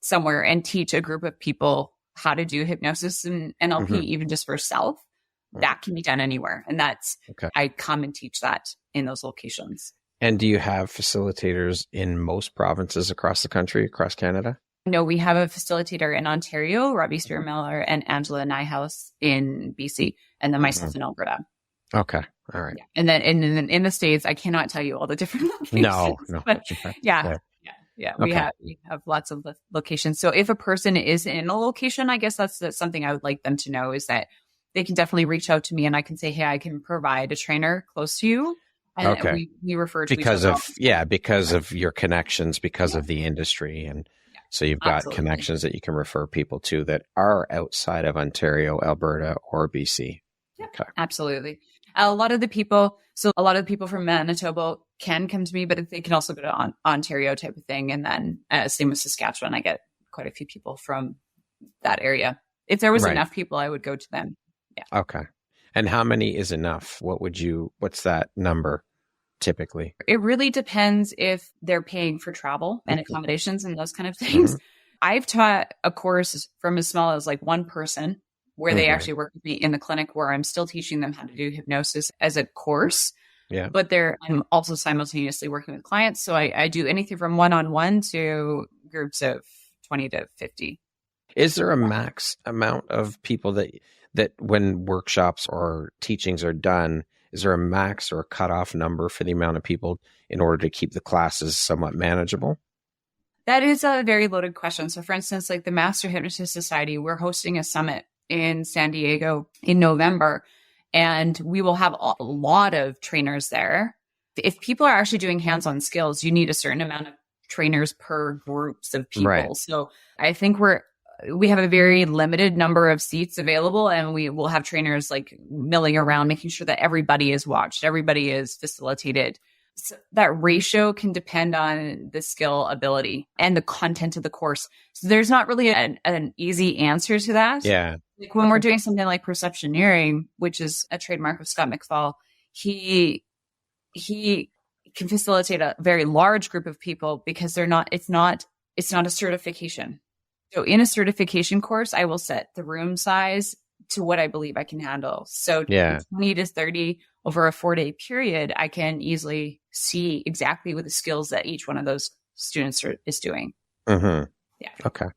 somewhere and teach a group of people how to do hypnosis and NLP, even just for self, that can be done anywhere. And that's, I come and teach that in those locations. And do you have facilitators in most provinces across the country, across Canada? No, we have a facilitator in Ontario, Robbie Spearmiller, and Angela Nyhouse in BC, and then myself in Alberta. Okay. All right. Yeah. And then in the States, I cannot tell you all the different locations. No. But yeah. We have lots of locations. So if a person is in a location, I guess that's something I would like them to know, is that they can definitely reach out to me and I can say, hey, I can provide a trainer close to you. And we refer to because of your connections, because of the industry. And so you've got connections that you can refer people to that are outside of Ontario, Alberta, or BC. Yep, absolutely. A lot of the people from Manitoba can come to me, but they can also go to Ontario type of thing. And then same with Saskatchewan, I get quite a few people from that area. If there was enough people, I would go to them. Yeah. Okay. And how many is enough? What's that number typically? It really depends if they're paying for travel and accommodations and those kind of things. I've taught a course from as small as one person where they actually work with me in the clinic, where I'm still teaching them how to do hypnosis as a course. Yeah. But I'm also simultaneously working with clients. So I do anything from one-on-one to groups of 20 to 50. Is there a max amount of people that that when workshops or teachings are done, is there a max or a cutoff number for the amount of people in order to keep the classes somewhat manageable? That is a very loaded question. So for instance, like the Master Hypnotist Society, we're hosting a summit in San Diego in November, and we will have a lot of trainers there. If people are actually doing hands-on skills, you need a certain amount of trainers per groups of people. Right. So I think we have a very limited number of seats available, and we will have trainers like milling around, making sure that everybody is watched, everybody is facilitated. So that ratio can depend on the skill ability and the content of the course. So there's not really an easy answer to that. Yeah. Like when we're doing something like perceptioneering, which is a trademark of Scott McFall, he can facilitate a very large group of people because it's not a certification. So in a certification course, I will set the room size to what I believe I can handle. So 20 to 30 over a 4-day period, I can easily see exactly what the skills that each one of those students is doing. Mm-hmm. Yeah. Okay.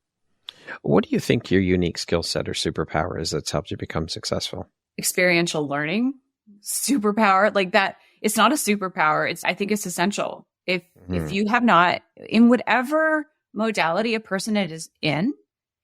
What do you think your unique skill set or superpower is that's helped you become successful? Experiential learning, superpower, like that. It's not a superpower. I think it's essential. If you have not, in whatever modality a person is in,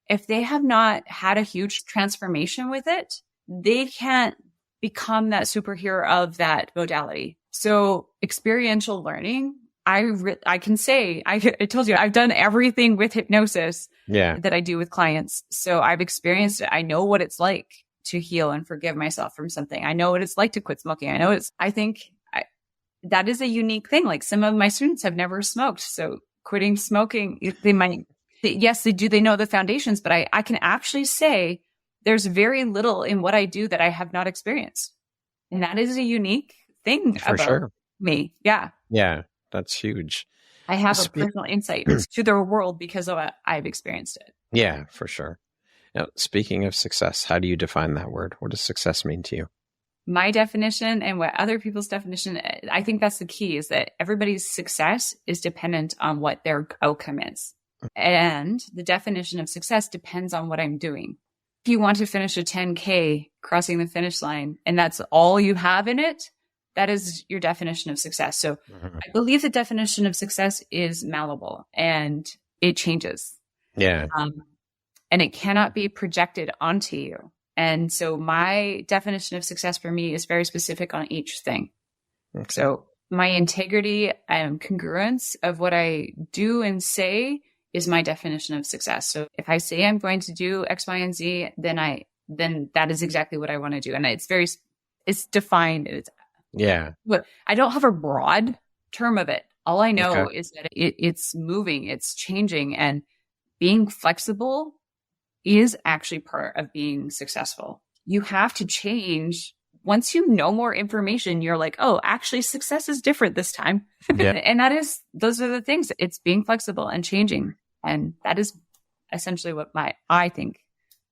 if they have not had a huge transformation with it, they can't become that superhero of that modality. So experiential learning, I can say, I told you, I've done everything with hypnosis that I do with clients. So I've experienced it. I know what it's like to heal and forgive myself from something. I know what it's like to quit smoking. I think that is a unique thing. Like some of my students have never smoked. So quitting smoking, they do. They know the foundations, but I can actually say there's very little in what I do that I have not experienced. And that is a unique thing about me. Yeah. Yeah. That's huge. I have a personal insight to the world because of I've experienced it. Yeah, for sure. Now, speaking of success, how do you define that word? What does success mean to you? My definition and what other people's definition, I think that's the key, is that everybody's success is dependent on what their outcome is. And the definition of success depends on what I'm doing. If you want to finish a 10K crossing the finish line and that's all you have in it, that is your definition of success. So I believe the definition of success is malleable and it changes. Yeah. And it cannot be projected onto you. And so my definition of success for me is very specific on each thing. Okay. So my integrity and congruence of what I do and say is my definition of success. So if I say I'm going to do X, Y, and Z, then that is exactly what I want to do. And it's defined. But I don't have a broad term of it. All I know is that it's moving, it's changing, and being flexible is actually part of being successful. You have to change. Once you know more information, you're like, oh, actually success is different this time. Yeah. And those are the things. It's being flexible and changing. And that is essentially what I think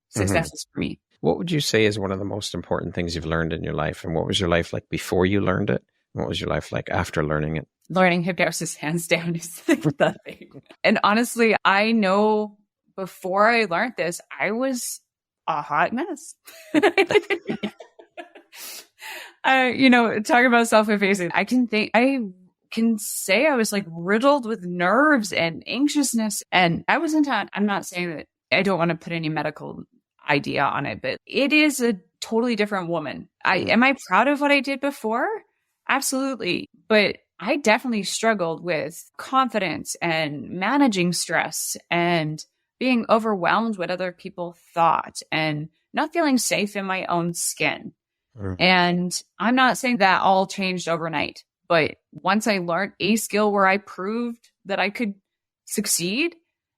success is for me. What would you say is one of the most important things you've learned in your life? And what was your life like before you learned it? What was your life like after learning it? Learning hypnosis, hands down, is the thing. And honestly, I know before I learned this, I was a hot mess. Talking about self-effacing, I can say I was like riddled with nerves and anxiousness. And I'm not saying that I don't want to put any medical idea on it, but it is a totally different woman. Am I proud of what I did before? Absolutely. But I definitely struggled with confidence and managing stress and being overwhelmed what other people thought and not feeling safe in my own skin. And I'm not saying that all changed overnight, but once I learned a skill where I proved that I could succeed,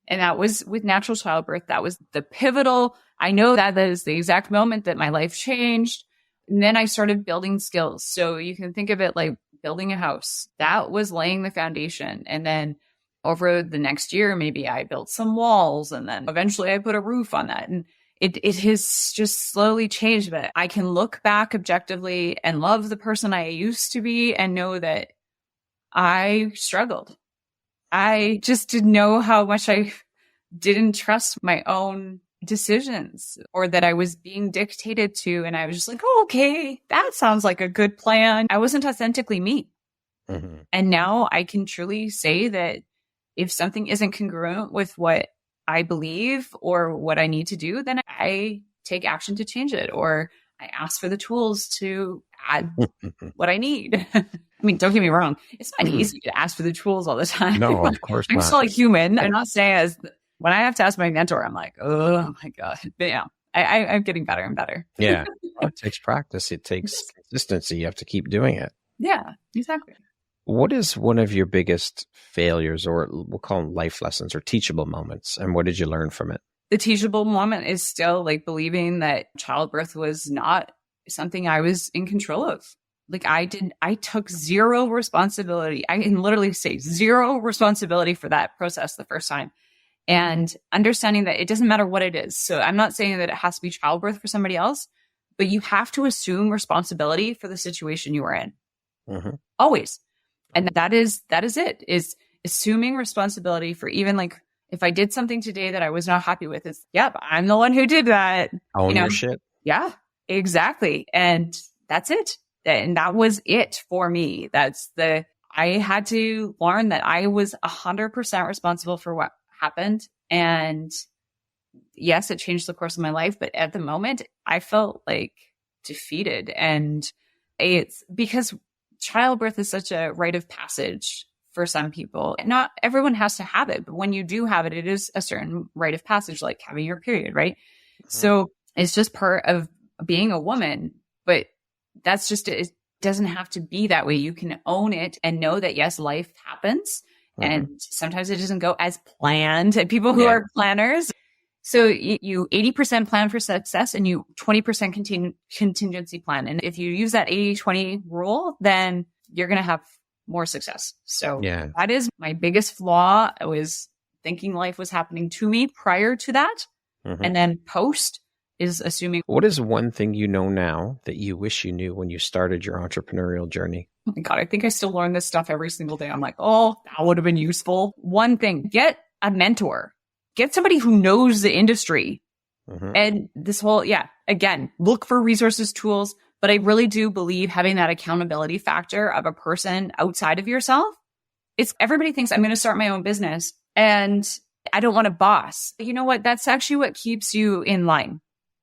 and that was with natural childbirth, that was the pivotal. I know that is the exact moment that my life changed. And then I started building skills. So you can think of it like building a house. That was laying the foundation. And then over the next year, maybe I built some walls, and then eventually I put a roof on that. And it has just slowly changed, but I can look back objectively and love the person I used to be and know that I struggled. I just didn't know how much I didn't trust my own decisions or that I was being dictated to. And I was just like, oh, okay, that sounds like a good plan. I wasn't authentically me. Mm-hmm. And now I can truly say that if something isn't congruent with what I believe or what I need to do, then I take action to change it, or I ask for the tools to add what I need. I mean, don't get me wrong. It's not easy to ask for the tools all the time. No, of course I'm not. still a human. I'm not saying as when I have to ask my mentor, I'm like, oh my God. But yeah, I'm getting better and better. Yeah. Well, it takes practice. It takes consistency. You have to keep doing it. Yeah, exactly. What is one of your biggest failures, or we'll call them life lessons or teachable moments? And what did you learn from it? The teachable moment is still like believing that childbirth was not something I was in control of. Like I took zero responsibility. I can literally say zero responsibility for that process the first time. And understanding that it doesn't matter what it is. So I'm not saying that it has to be childbirth for somebody else, but you have to assume responsibility for the situation you are in. Mm-hmm. Always. And that is it, is assuming responsibility for even like, if I did something today that I was not happy with, it's, yep, I'm the one who did that. Own your shit. Yeah, exactly. And that's it. And that was it for me. I had to learn that I was 100% responsible for what happened. And yes, it changed the course of my life. But at the moment, I felt like defeated. And it's because childbirth is such a rite of passage for some people. Not everyone has to have it, but when you do have it, it is a certain rite of passage, like having your period, right? Mm-hmm. So it's just part of being a woman, but that's just, it doesn't have to be that way. You can own it and know that, yes, life happens. Mm-hmm. And sometimes it doesn't go as planned. And people who are planners, so you 80% plan for success and you 20% contingency plan. And if you use that 80-20 rule, then you're going to have more success. So that is my biggest flaw. I was thinking life was happening to me prior to that. Mm-hmm. And then post is assuming. What is one thing you know now that you wish you knew when you started your entrepreneurial journey? Oh my God, I think I still learn this stuff every single day. I'm like, oh, that would have been useful. One thing, get a mentor. Get somebody who knows the industry. Mm-hmm. And this whole, again, look for resources, tools. But I really do believe having that accountability factor of a person outside of yourself. Everybody thinks I'm going to start my own business and I don't want a boss. You know what? That's actually what keeps you in line.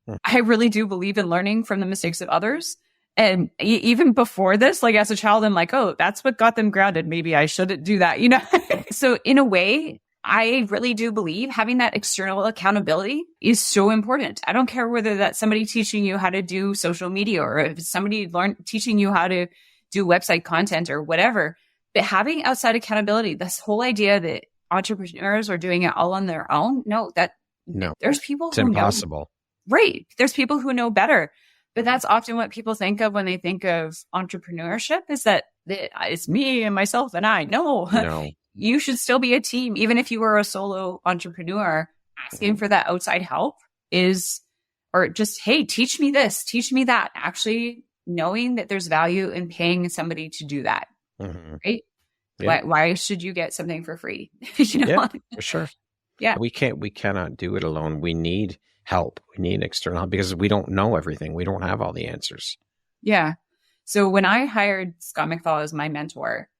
Mm-hmm. I really do believe in learning from the mistakes of others. And even before this, like as a child, I'm like, oh, that's what got them grounded. Maybe I shouldn't do that, So in a way, I really do believe having that external accountability is so important. I don't care whether that's somebody teaching you how to do social media or if it's somebody teaching you how to do website content or whatever, but having outside accountability, this whole idea that entrepreneurs are doing it all on their own. No, there's people it's impossible. Right. There's people who know better, but that's often what people think of when they think of entrepreneurship is that it's me and myself and I. No. You should still be a team. Even if you were a solo entrepreneur, asking for that outside help or just, hey, teach me this, teach me that. Actually knowing that there's value in paying somebody to do that. Mm-hmm. Right? Yeah. Why should you get something for free? Yeah, for sure. Yeah. We cannot do it alone. We need help. We need external help because we don't know everything. We don't have all the answers. Yeah. So when I hired Scott McFall as my mentor,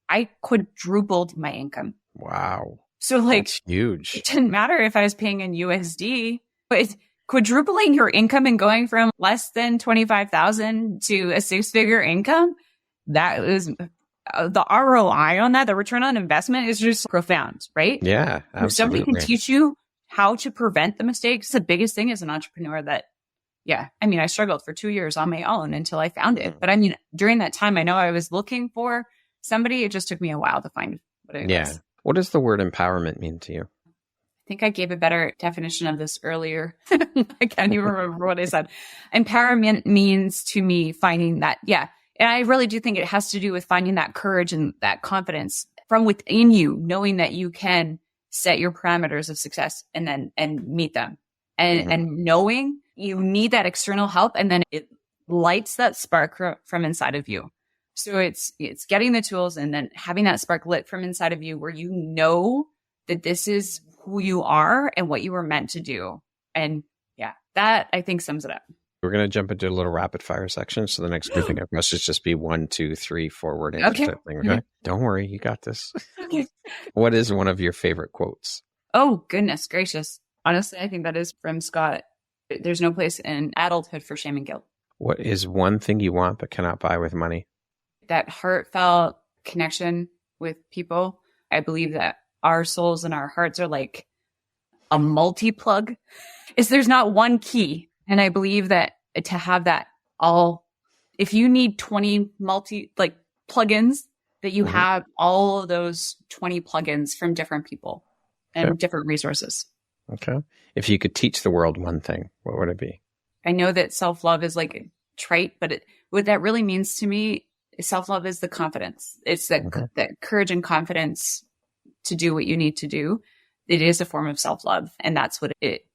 I quadrupled my income. Wow. So that's huge. It didn't matter if I was paying in USD, but it's quadrupling your income and going from less than 25,000 to a 6-figure income. That is the ROI on that. The return on investment is just profound, right? Yeah, absolutely. If somebody can teach you how to prevent the mistakes, the biggest thing as an entrepreneur I struggled for 2 years on my own until I found it. But during that time, I know I was looking for somebody. It just took me a while to find what it was. What does the word empowerment mean to you? I think I gave a better definition of this earlier. I can't even remember what I said. Empowerment means to me finding that, and I really do think it has to do with finding that courage and that confidence from within you, knowing that you can set your parameters of success and meet them. And knowing you need that external help, and then it lights that spark from inside of you. So it's getting the tools and then having that spark lit from inside of you where you know that this is who you are and what you were meant to do. And yeah, that I think sums it up. We're going to jump into a little rapid fire section. So the next grouping of questions just be 1, 2, 3, 4 word answer Okay. type thing. Okay. Don't worry. You got this. What is one of your favorite quotes? Oh, goodness gracious. Honestly, I think that is from Scott. There's no place in adulthood for shame and guilt. What is one thing you want but cannot buy with money? That heartfelt connection with people. I believe that our souls and our hearts are like a multi-plug. There's not one key. And I believe that to have that all, if you need 20 plugins, that you have all of those 20 plugins from different people and different resources. Okay. If you could teach the world one thing, what would it be? I know that self-love is like trite, but what that really means to me is self-love is the confidence. It's that courage and confidence to do what you need to do. It is a form of self-love. And that's what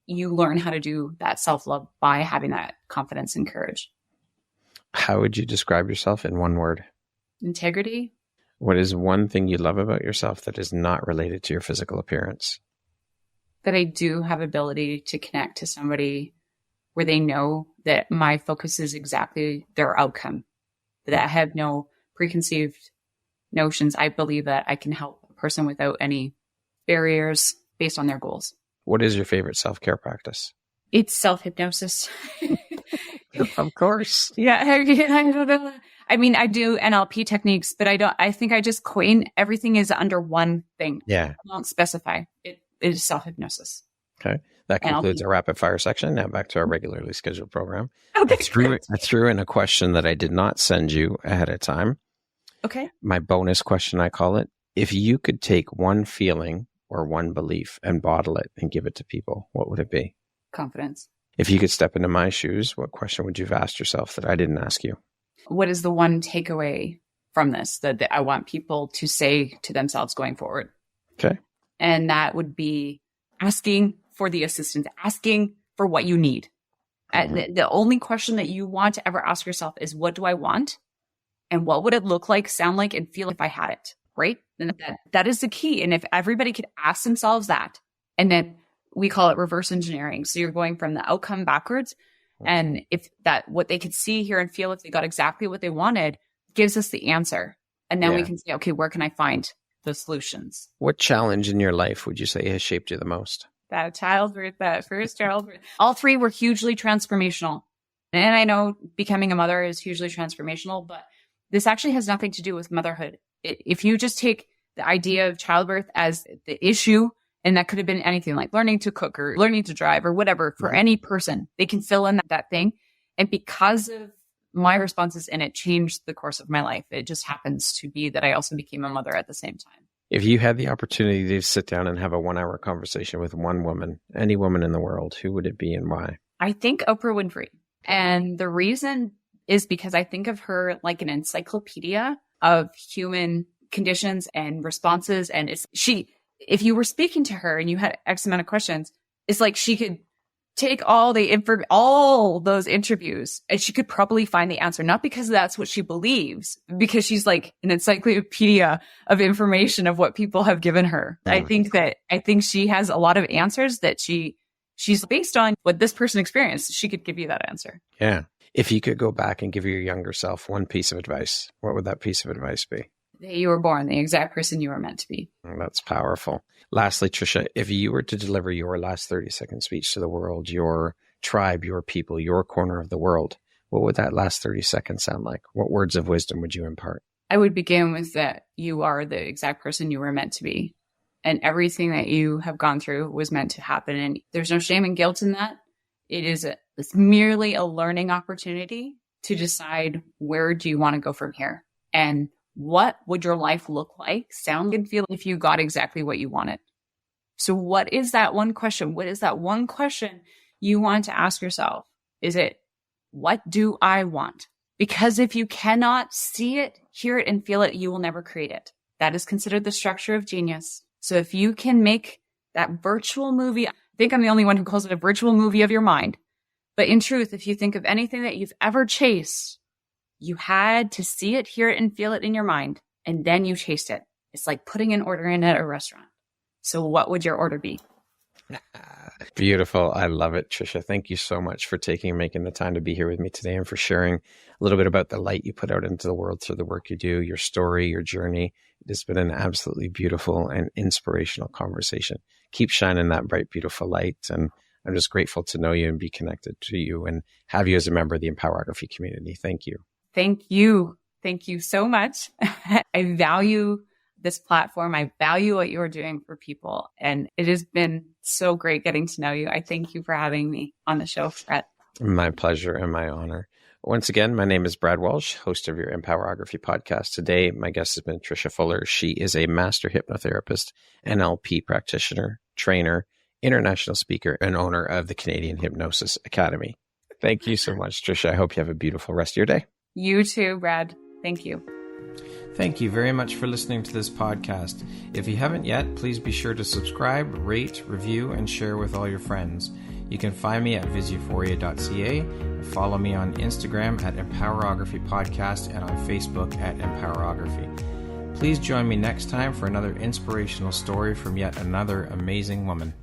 you learn how to do that self-love by having that confidence and courage. How would you describe yourself in one word? Integrity. What is one thing you love about yourself that is not related to your physical appearance? That I do have ability to connect to somebody where they know that my focus is exactly their outcome, that I have no preconceived notions. I believe that I can help a person without any barriers based on their goals. What is your favorite self-care practice? It's self-hypnosis. Of course. Yeah, I don't know. I mean, I do NLP techniques, but I think I just coin everything is under one thing. Yeah. I don't specify. It is self-hypnosis. Okay. That concludes NLP. our rapid fire section. Now back to our regularly scheduled program. Okay. I threw in a question that I did not send you ahead of time. Okay. My bonus question, I call it. If you could take one feeling or one belief and bottle it and give it to people, what would it be? Confidence. If you could step into my shoes, what question would you have asked yourself that I didn't ask you? What is the one takeaway from this that I want people to say to themselves going forward? Okay. And that would be asking for the assistance, asking for what you need. The only question that you want to ever ask yourself is, what do I want? And what would it look like, sound like, and feel if I had it? Right? And that is the key. And if everybody could ask themselves that, and then we call it reverse engineering. So you're going from the outcome backwards. And if that, what they could see, hear, and feel, if they got exactly what they wanted, gives us the answer. And then we can say, okay, where can I find the solutions? What challenge in your life would you say has shaped you the most? That childbirth, that first childbirth. All three were hugely transformational. And I know becoming a mother is hugely transformational, but this actually has nothing to do with motherhood. If you just take the idea of childbirth as the issue, and that could have been anything like learning to cook or learning to drive or whatever, for any person, they can fill in that thing. And because of my responses in it changed the course of my life. It just happens to be that I also became a mother at the same time. If you had the opportunity to sit down and have a 1-hour conversation with one woman, any woman in the world, who would it be and why? I think Oprah Winfrey. And the reason is because I think of her like an encyclopedia of human conditions and responses. And if you were speaking to her and you had X amount of questions, it's like she could take all those interviews and she could probably find the answer, not because that's what she believes, because she's like an encyclopedia of information of what people have given her. I think she has a lot of answers that she's based on what this person experienced. She could give you that answer. Yeah. If you could go back and give your younger self one piece of advice, what would that piece of advice be? That you were born the exact person you were meant to be. Oh, that's powerful. Lastly, Trisha, if you were to deliver your last 30-second speech to the world, your tribe, your people, your corner of the world, what would that last 30 seconds sound like? What words of wisdom would you impart? I would begin with that you are the exact person you were meant to be. And everything that you have gone through was meant to happen. And there's no shame and guilt in that. It's merely a learning opportunity to decide where do you want to go from here? And what would your life look like, sound, and feel if you got exactly what you wanted? So what is that one question? What is that one question you want to ask yourself? Is it, what do I want? Because if you cannot see it, hear it, and feel it, you will never create it. That is considered the structure of genius. So if you can make that virtual movie, I think I'm the only one who calls it a virtual movie of your mind. But in truth, if you think of anything that you've ever chased, you had to see it, hear it, and feel it in your mind, and then you chased it. It's like putting an order in at a restaurant. So what would your order be? Beautiful. I love it, Trisha. Thank you so much for making the time to be here with me today and for sharing a little bit about the light you put out into the world through the work you do, your story, your journey. It's been an absolutely beautiful and inspirational conversation. Keep shining that bright, beautiful light. And I'm just grateful to know you and be connected to you and have you as a member of the Empowerography community. Thank you. Thank you. Thank you so much. I value this platform. I value what you're doing for people. And it has been so great getting to know you. I thank you for having me on the show, Brett. My pleasure and my honor. Once again, my name is Brad Walsh, host of your Empowerography podcast. Today, my guest has been Trisha Fuller. She is a Master Hypnotherapist, NLP Practitioner, trainer, international speaker, and owner of the Canadian Hypnosis Academy. Thank you so much, Trisha. I hope you have a beautiful rest of your day. You too, Brad. Thank you. Thank you very much for listening to this podcast. If you haven't yet, please be sure to subscribe, rate, review, and share with all your friends. You can find me at visuphoria.ca and follow me on Instagram at Empowerography Podcast and on Facebook at Empowerography. Please join me next time for another inspirational story from yet another amazing woman.